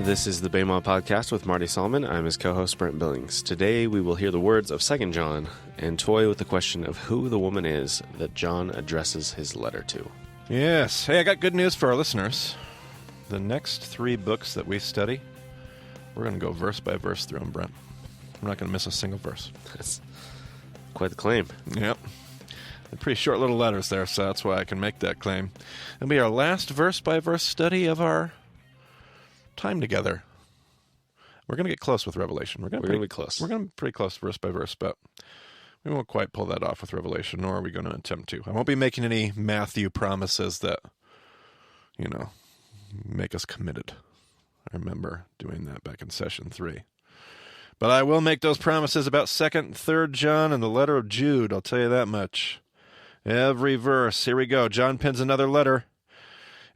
This is the Baymaw Podcast with Marty Solomon. I'm his co-host, Brent Billings. Today we will hear the words of 2 John and toy with the question of who the woman is that John addresses his letter to. Yes. Hey, I got good news for our listeners. The next 3 books that we study, we're going to go verse by verse through them, Brent. We're not going to miss a single verse. That's quite the claim. Yep. They're pretty short little letters there, so that's why I can make that claim. It'll be our last verse by verse study of our time together. We're going to get close with Revelation. We're going to be close. We're going to be pretty close verse by verse, but we won't quite pull that off with Revelation, nor are we going to attempt to. I won't be making any Matthew promises that, make us committed. I remember doing that back in session 3. But I will make those promises about 2nd, 3rd John, and the letter of Jude. I'll tell you that much. Every verse. Here we go. John pens another letter.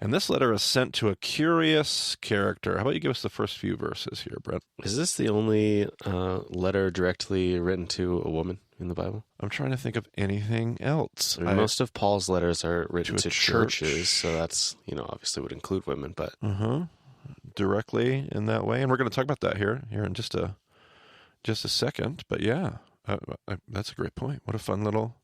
And this letter is sent to a curious character. How about you give us the first few verses here, Brent? Is this the only letter directly written to a woman in the Bible? I'm trying to think of anything else. Most of Paul's letters are written to churches, so that's, obviously would include women, but... Directly in that way. And we're going to talk about that here in just a second. But yeah, that's a great point. What a fun little...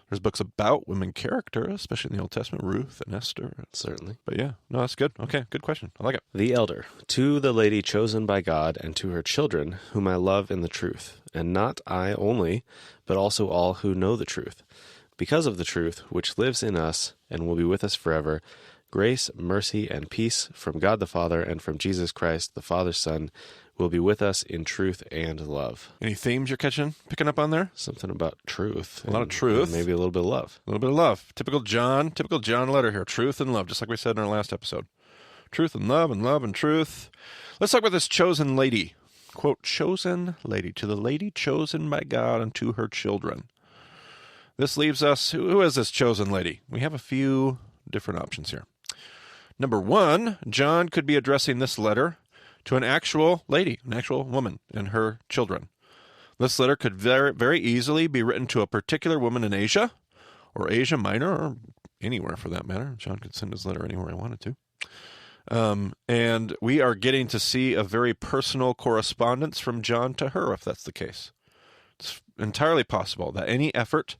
There's books about women character, especially in the Old Testament, Ruth and Esther. Certainly. But yeah, no, that's good. Okay, good question. I like it. The elder, to the lady chosen by God and to her children, whom I love in the truth, and not I only, but also all who know the truth. Because of the truth, which lives in us and will be with us forever, grace, mercy, and peace from God the Father and from Jesus Christ, the Father's Son, will be with us in truth and love. Any themes you're picking up on there? Something about truth. A lot of truth. And maybe a little bit of love. A little bit of love. Typical John letter here. Truth and love, just like we said in our last episode. Truth and love and truth. Let's talk about this chosen lady. Quote, chosen lady, to the lady chosen by God and to her children. This leaves us, who is this chosen lady? We have a few different options here. Number 1, John could be addressing this letter to an actual lady, an actual woman, and her children. This letter could very, very easily be written to a particular woman in Asia, or Asia Minor, or anywhere for that matter. John could send his letter anywhere he wanted to. And we are getting to see a very personal correspondence from John to her, if that's the case. It's entirely possible that any effort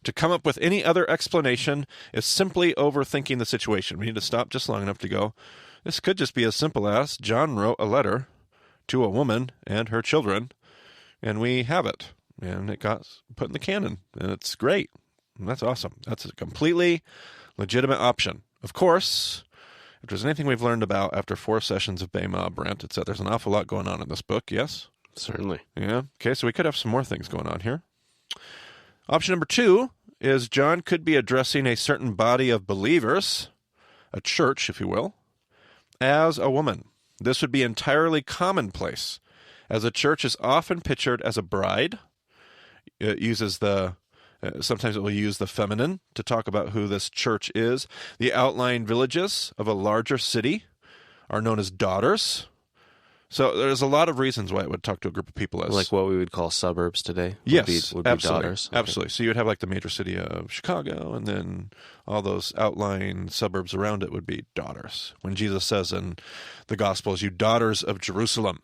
to come up with any other explanation is simply overthinking the situation. We need to stop just long enough to go, this could just be as simple as John wrote a letter to a woman and her children, and we have it. And it got put in the canon, and it's great. And that's awesome. That's a completely legitimate option. Of course, if there's anything we've learned about after 4 sessions of Baymaw, Brent, it's that there's an awful lot going on in this book, yes? Certainly. Yeah. Okay, so we could have some more things going on here. Option number 2 is John could be addressing a certain body of believers, a church, if you will, as a woman. This would be entirely commonplace, as a church is often pictured as a bride. It uses sometimes it will use the feminine to talk about who this church is. The outlying villages of a larger city are known as daughters. So there's a lot of reasons why it would talk to a group of people as... Like what we would call suburbs today? Yes, would be absolutely. Daughters. Absolutely. So you would have like the major city of Chicago, and then all those outlying suburbs around it would be daughters. When Jesus says in the Gospels, you daughters of Jerusalem,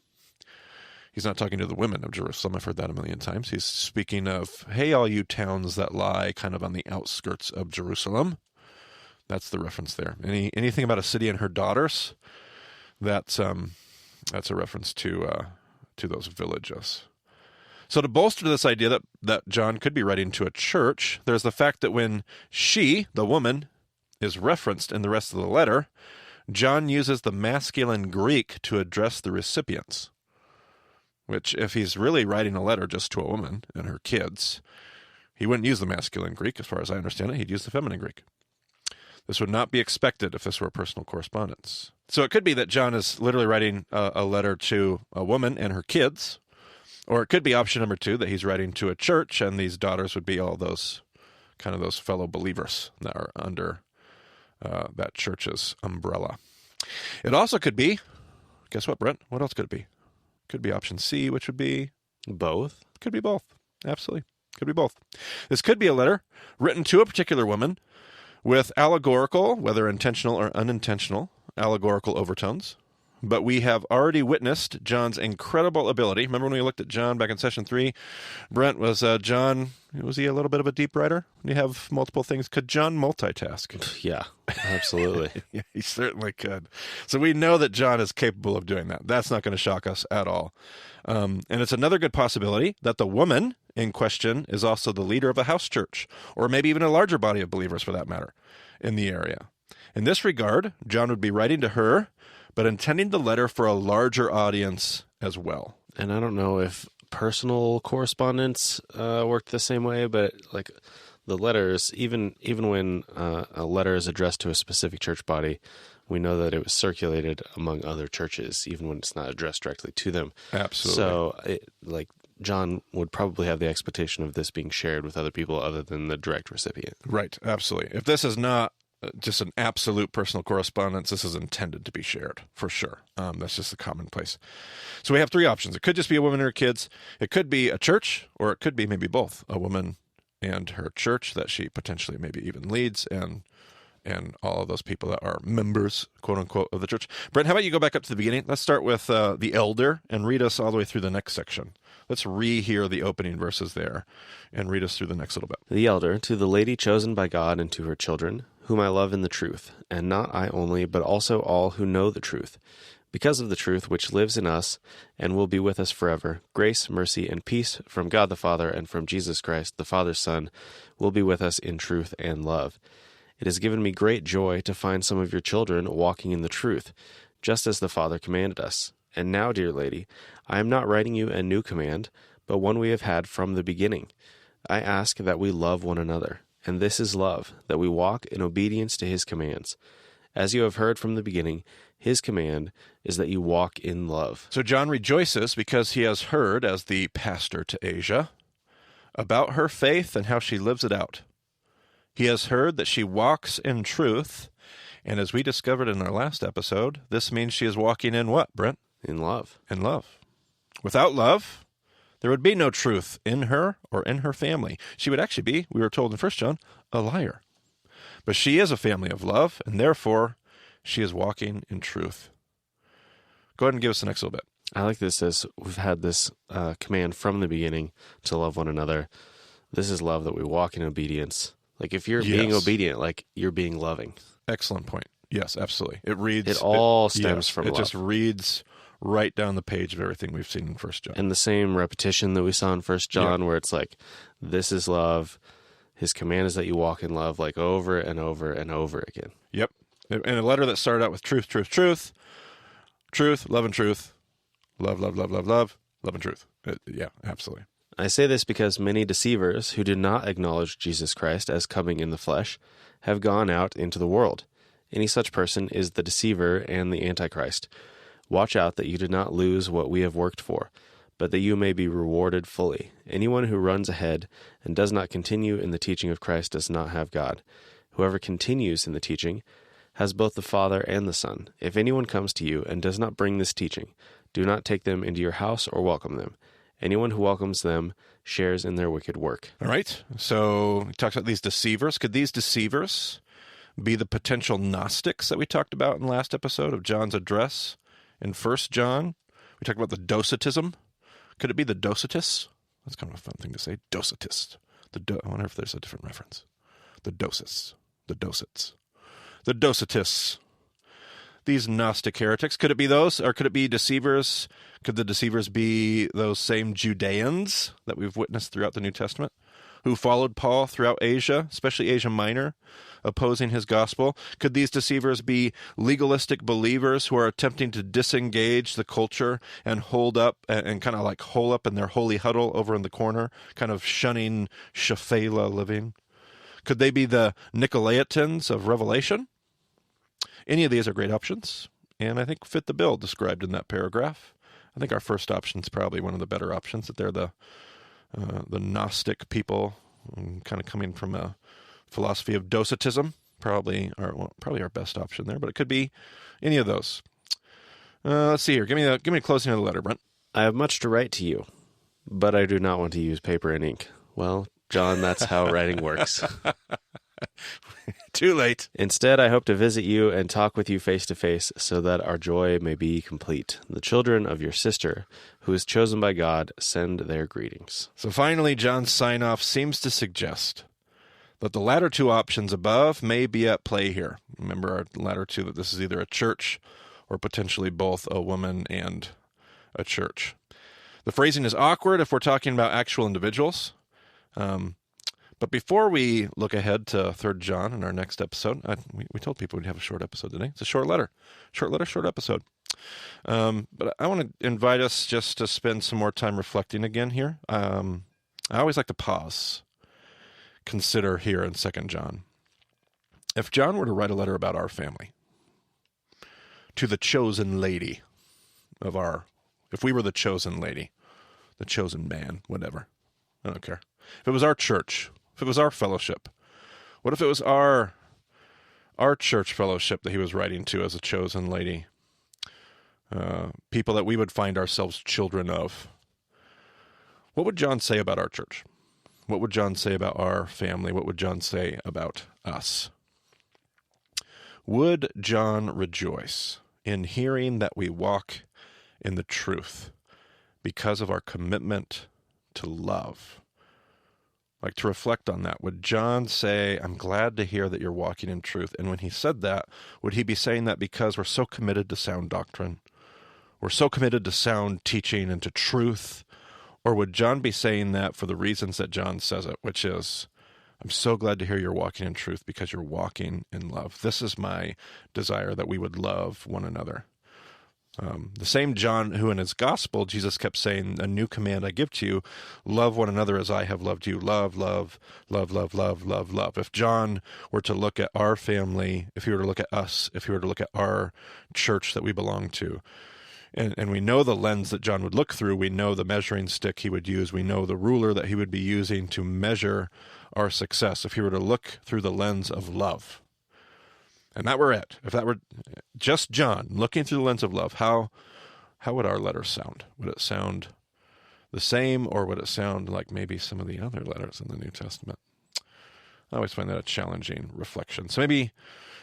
he's not talking to the women of Jerusalem. I've heard that a million times. He's speaking of, hey, all you towns that lie kind of on the outskirts of Jerusalem. That's the reference there. Anything about a city and her daughters, that's a reference to those villages. So to bolster this idea that John could be writing to a church, there's the fact that when she, the woman, is referenced in the rest of the letter, John uses the masculine Greek to address the recipients, which if he's really writing a letter just to a woman and her kids, he wouldn't use the masculine Greek. As far as I understand it, he'd use the feminine Greek. This would not be expected if this were a personal correspondence. So it could be that John is literally writing a letter to a woman and her kids, or it could be option number 2, that he's writing to a church, and these daughters would be all those fellow believers that are under that church's umbrella. It also could be, guess what, Brent? What else could it be? Could be option C, which would be... Both? Could be both. Absolutely. Could be both. This could be a letter written to a particular woman with allegorical, whether intentional or unintentional, allegorical overtones. but we have already witnessed John's incredible ability. Remember when we looked at John back in session 3? Brent, was John, was he a little bit of a deep writer? Did he have multiple things? Could John multitask? Yeah, absolutely. Yeah, he certainly could. So we know that John is capable of doing that. That's not going to shock us at all. And it's another good possibility that the woman in question is also the leader of a house church, or maybe even a larger body of believers for that matter, in the area. In this regard, John would be writing to her, but intending the letter for a larger audience as well. And I don't know if personal correspondence worked the same way, but like the letters, even when a letter is addressed to a specific church body, we know that it was circulated among other churches, even when it's not addressed directly to them. Absolutely. So, John would probably have the expectation of this being shared with other people other than the direct recipient. Right, absolutely. If this is not just an absolute personal correspondence, this is intended to be shared, for sure. That's just the commonplace. So we have 3 options. It could just be a woman and her kids. It could be a church, or it could be maybe both, a woman and her church that she potentially maybe even leads, and all of those people that are members, quote unquote, of the church. Brent, how about you go back up to the beginning? Let's start with the elder and read us all the way through the next section. Let's rehear the opening verses there and read us through the next little bit. The elder, to the lady chosen by God and to her children, whom I love in the truth, and not I only, but also all who know the truth, because of the truth which lives in us and will be with us forever. Grace, mercy, and peace from God the Father and from Jesus Christ, the Father's Son, will be with us in truth and love. It has given me great joy to find some of your children walking in the truth, just as the Father commanded us. And now, dear lady, I am not writing you a new command, but one we have had from the beginning. I ask that we love one another, and this is love, that we walk in obedience to his commands. As you have heard from the beginning, his command is that you walk in love. So John rejoices because he has heard, as the pastor to Asia, about her faith and how she lives it out. He has heard that she walks in truth, and as we discovered in our last episode, this means she is walking in what, Brent? In love. In love. Without love, there would be no truth in her or in her family. She would actually be, we were told in 1 John, a liar. But she is a family of love, and therefore she is walking in truth. Go ahead and give us the next little bit. I like this as we've had this command from the beginning to love one another. This is love, that we walk in obedience. Like if you're being obedient, like you're being loving. Excellent point. Yes, absolutely. It reads. It all stems from love. It just reads right down the page of everything we've seen in 1 John. And the same repetition that we saw in 1 John, where it's like, this is love. His command is that you walk in love, like over and over and over again. Yep. And a letter that started out with truth, truth, truth, truth, love and truth, love, love, love, love, love, love and truth. Yeah, absolutely. I say this because many deceivers who do not acknowledge Jesus Christ as coming in the flesh have gone out into the world. Any such person is the deceiver and the Antichrist. Watch out that you do not lose what we have worked for, but that you may be rewarded fully. Anyone who runs ahead and does not continue in the teaching of Christ does not have God. Whoever continues in the teaching has both the Father and the Son. If anyone comes to you and does not bring this teaching, do not take them into your house or welcome them. Anyone who welcomes them shares in their wicked work. All right. So he talks about these deceivers. Could these deceivers be the potential Gnostics that we talked about in the last episode of John's address in 1 John? We talked about the Docetism. Could it be the Docetists? That's kind of a fun thing to say. Docetists. I wonder if there's a different reference. The Docists. The Docets. The Docetists. These Gnostic heretics. Could it be those? Or could it be deceivers? Could the deceivers be those same Judeans that we've witnessed throughout the New Testament, who followed Paul throughout Asia, especially Asia Minor, opposing his gospel? Could these deceivers be legalistic believers who are attempting to disengage the culture and hold up and kind of like hole up in their holy huddle over in the corner, kind of shunning Shephelah living? Could they be the Nicolaitans of Revelation? Any of these are great options, and I think fit the bill described in that paragraph. I think our first option is probably one of the better options, that they're the Gnostic people, kind of coming from a philosophy of Docetism. Probably our best option there, but it could be any of those. Let's see here. Give me a closing of the letter, Brent. I have much to write to you, but I do not want to use paper and ink. Well, John, that's how writing works. Too late. Instead, I hope to visit you and talk with you face to face so that our joy may be complete. The children of your sister, who is chosen by God, send their greetings. So finally, John's sign-off seems to suggest that the latter two options above may be at play here. Remember our latter two, that this is either a church or potentially both a woman and a church. The phrasing is awkward if we're talking about actual individuals. But before we look ahead to 3 John in our next episode, we told people we'd have a short episode today. It's a short letter. Short letter, short episode. But I want to invite us just to spend some more time reflecting again here. I always like to pause, consider here in 2 John. If John were to write a letter about our family, to the chosen lady of if we were the chosen lady, the chosen man, whatever, I don't care. If it was our church, if it was our fellowship, what if it was our church fellowship that he was writing to as a chosen lady? People that we would find ourselves children of. What would John say about our church? What would John say about our family? What would John say about us? Would John rejoice in hearing that we walk in the truth because of our commitment to love? Like, to reflect on that. Would John say, I'm glad to hear that you're walking in truth? And when he said that, would he be saying that because we're so committed to sound doctrine? We're so committed to sound teaching and to truth? Or would John be saying that for the reasons that John says it, which is, I'm so glad to hear you're walking in truth because you're walking in love. This is my desire, that we would love one another. The same John who in his gospel, Jesus kept saying, a new command I give to you, love one another as I have loved you. Love, love, love, love, love, love, love. If John were to look at our family, if he were to look at us, if he were to look at our church that we belong to, and we know the lens that John would look through, we know the measuring stick he would use, we know the ruler that he would be using to measure our success, if he were to look through the lens of love. And that were it. If that were just John looking through the lens of love, how would our letter sound? Would it sound the same, or would it sound like maybe some of the other letters in the New Testament? I always find that a challenging reflection. So maybe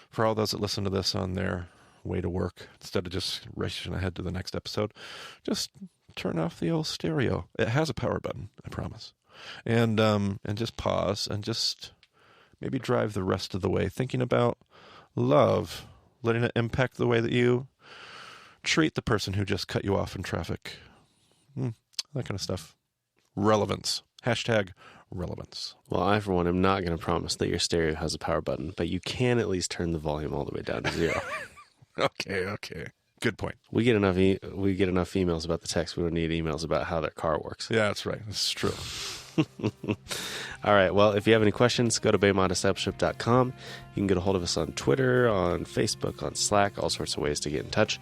for all those that listen to this on their way to work, instead of just racing ahead to the next episode, just turn off the old stereo. It has a power button, I promise. And just pause and just maybe drive the rest of the way thinking about love, letting it impact the way that you treat the person who just cut you off in traffic. That kind of stuff. Relevance. Hashtag relevance. Well, I, for one, am not going to promise that your stereo has a power button, but you can at least turn the volume all the way down to 0. Okay. Good point. We get enough emails about the text. We don't need emails about how their car works. Yeah, that's right. That's true. All right. Well, if you have any questions, go to BaymontDiscipleship.com. You can get a hold of us on Twitter, on Facebook, on Slack, all sorts of ways to get in touch.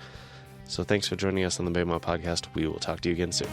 So thanks for joining us on the Baymont Podcast. We will talk to you again soon.